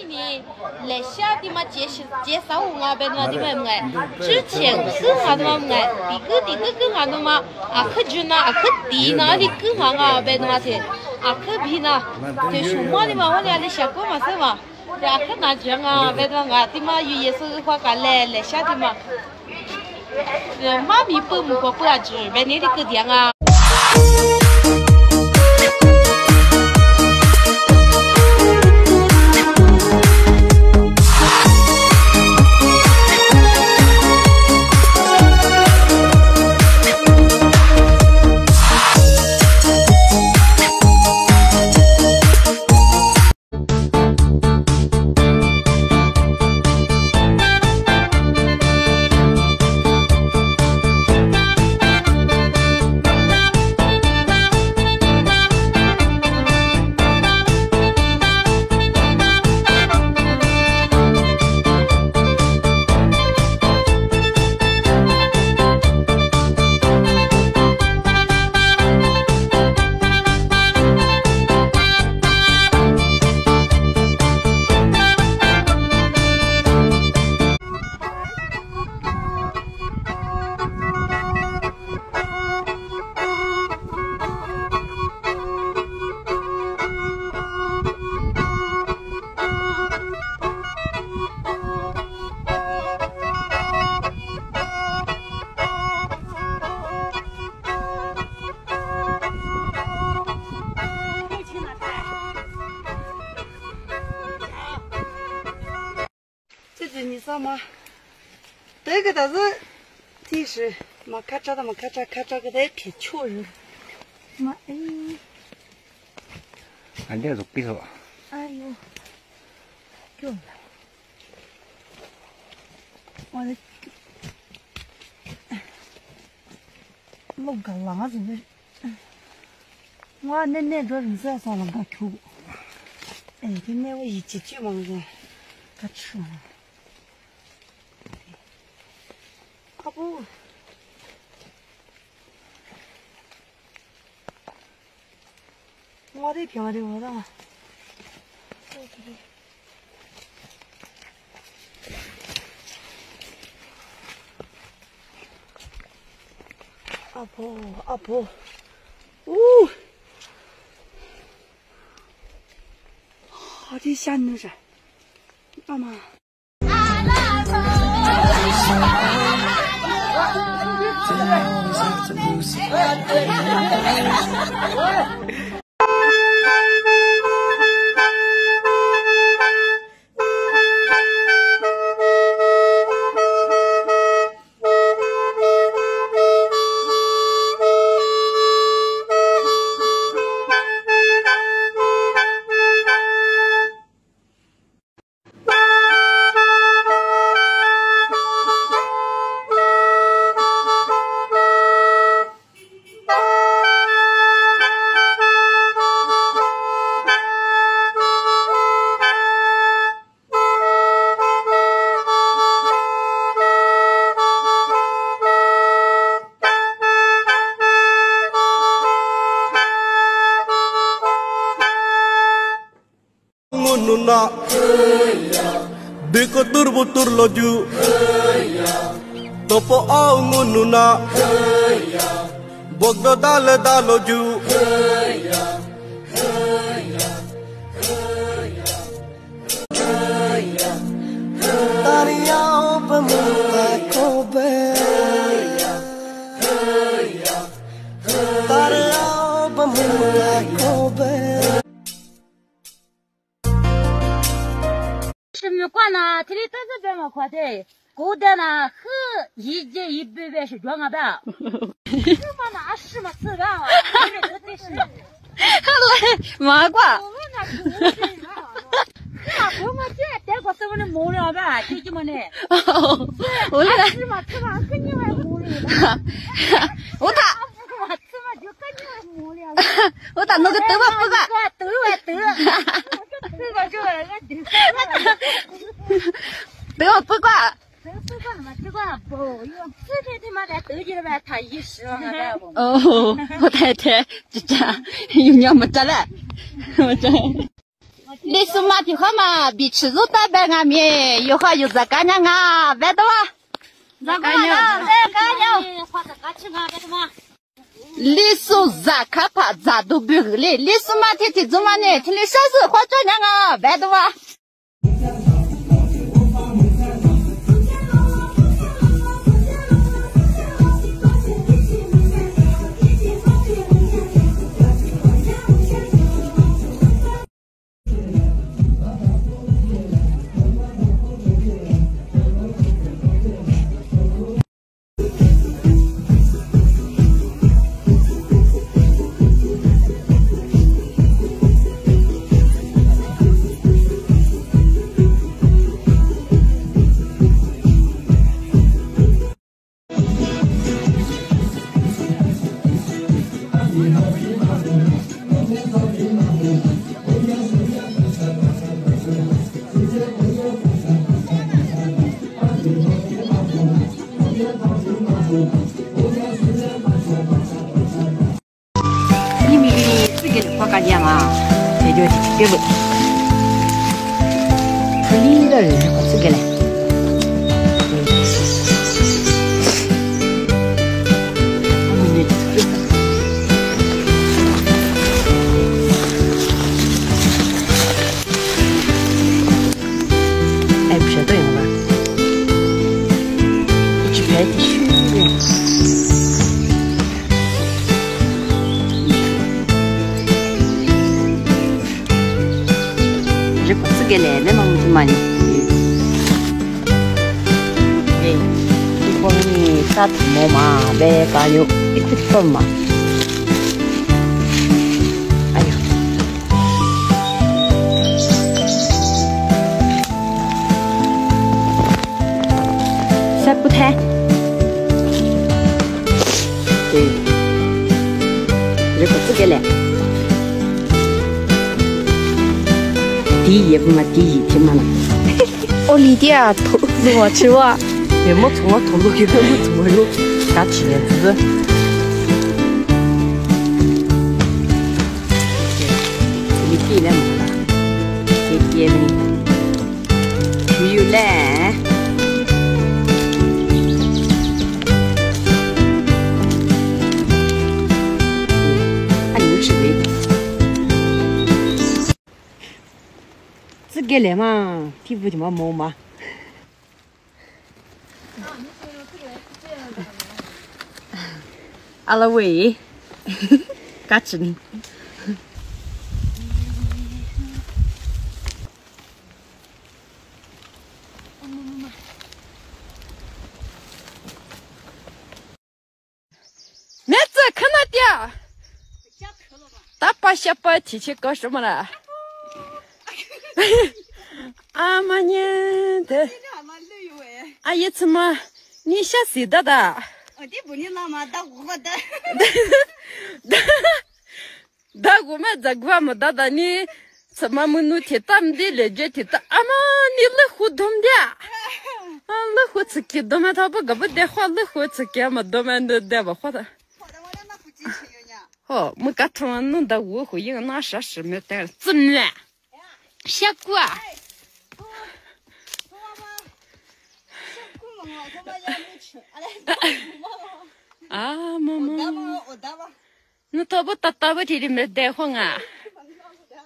你来下的嘛介绍我啊，别的嘛的嘛哎，之前更好的嘛哎，第个更好的嘛啊，可就那啊可地那里更好啊，别的嘛的啊可比那，对什么的嘛我俩的小哥嘛是嘛，啊可那这样啊，别的嘛的嘛有也是话个来下的嘛，妈咪不啊子，别你的个点啊。你知道吗？这个倒是，这是嘛看着的嘛看着个在偏巧人，嘛哎，俺这是背头。哎呦，够了，我的，弄个狼子的，我那这人是上了个头，哎，就那我一几句嘛是，他吃了。啊不，我的平的我的嘛，啊不，好的吓人是，妈妈。Nuna, deko turbutur loju, topo au nuna, bogdo dale daloju. Tariau pemuda kobe, tariau pemuda kobe. 什么管呢？这里都是这么快的，过的呢，和一节一百倍是装个吧？什么那什么吃吧？这个真是。来，麻瓜。我们那不是啊，那我们这带过什么的木料吧？就这么的。我来。什么吃吧？跟你们木料。我打。什么吃吧？就跟你们木料。我打那个豆吧不吧？豆啊豆。这个对我不管。不管嘛，不管不用，这天他妈的豆去了呗，他10万了不？哦，我太太就这样，有娘没着嘞，我这。我历史马蹄好嘛，比吃肉大白俺们有好有这干娘啊，白的哇，这干娘，这干娘，花的干吃啊，白的嘛。历史咋看怕咋都不会嘞，历史马蹄蹄怎么呢？听你小时花这娘啊，白的哇。你们这个花干娘嘛，也就别问。可你的人我这个嘞。哎，不晓得用吧？这边的虚的。这个来的嘛，怎么呢？哎，你光你打土毛嘛，别干有一块分嘛。哎呀，晒不太。对，这个来。第一步嘛，第一天嘛了。我离地啊，头是我吃哇。也没从我头颅给我怎么有加体面子？你地来嘛啦？这边呢，去有来。还有吃的。这个来嘛，皮肤就嘛毛嘛。阿拉喂，嘎吃呢。妹子看那点，大把小把提起搞什么了？阿妈呢的？阿姨怎么？你想谁的的？我的不你那么大我的。大我们这个么大的你怎么没弄铁他们的来着铁的？阿妈你来互动的？啊，来互吃给他们他不个不得话来互吃给么他们的得不话的。哦，没搞错，弄得我回应那啥事没得，怎么了？下锅啊！啊，妈妈，那他不打不提的没带慌啊？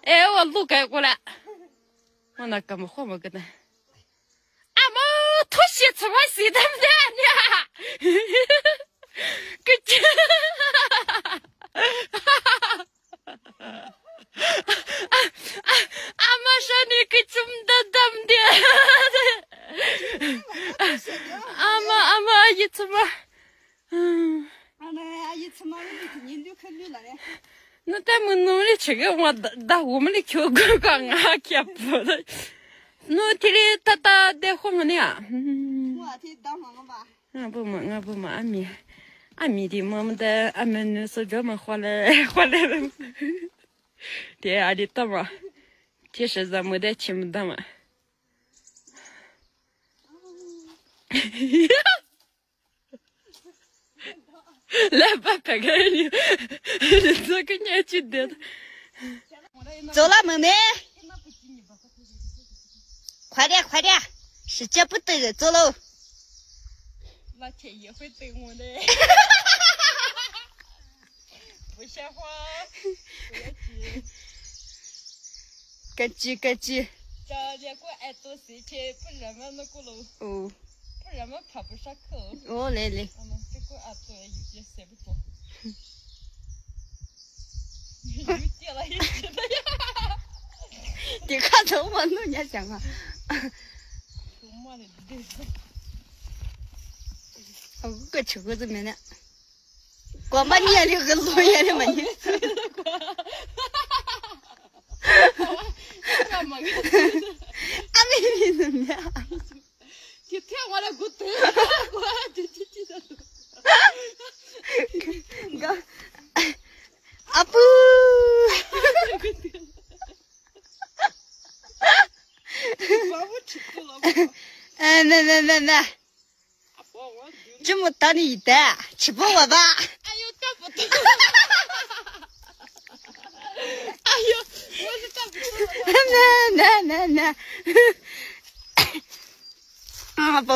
哎，我路改过来，我那干嘛慌么个的？阿妈，脱鞋子我谁他们的呀？个这。阿妈说你可这么的阿妈一次嘛，阿姨怎么你就可绿了呢？那咱们努力吃个我打我们的球哥哥啊，开不的，那天里他在黄呢啊，我天当黄了吧？我不嘛，阿米的妈妈的阿们是专门花来了，对阿的大嘛，其实咱们的亲不大嘛。来吧，拍个你，这个年纪的，走了门呢？快点快点，时间不等人，走喽。老天爷会等我的。不像话，不要急。赶紧赶紧。这两个爱多事情，不然嘛那个喽。哦。不然嘛爬不上口。哦，来来。这个耳朵有点塞不住。有点了，有点了呀。你看着我弄年讲啊。都骂的对。我个吃过子没呢。光把年龄和路眼的嘛你。干嘛个？俺没怎么样。就听我的骨头，我就听到。个，阿布。把我吃住了。哎，来。这么大的一袋，吃不我吧？哎呦，干不动。哎呦，我是干不动了。来。啊，不。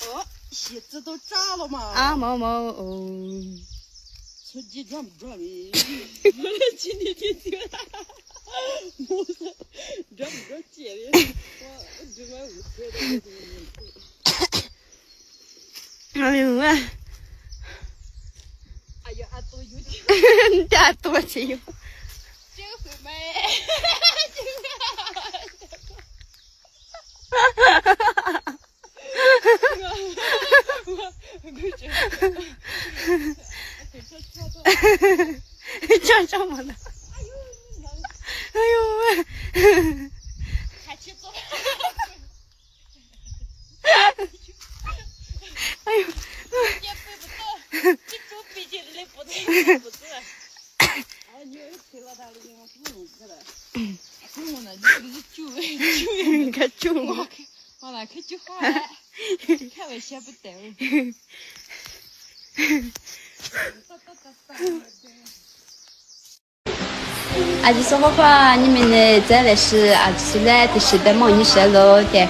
哦，鞋子都炸了嘛？啊，毛哦。出去转不转的？今天就了。我说转不转姐的？我这边5岁的。哎呦喂！哎呀，俺都有点。你家多钱哟？这个会买。讲什么呢？哎呦喂！还去做？哎呦！也背不动，这周背起来不对。哎，你又推了他了，我不弄这了。我呢，你这是你看救我！我那可就好了，开玩笑不得。阿姐说好话，你们呢？再来是阿姐来的是在忙你事喽的。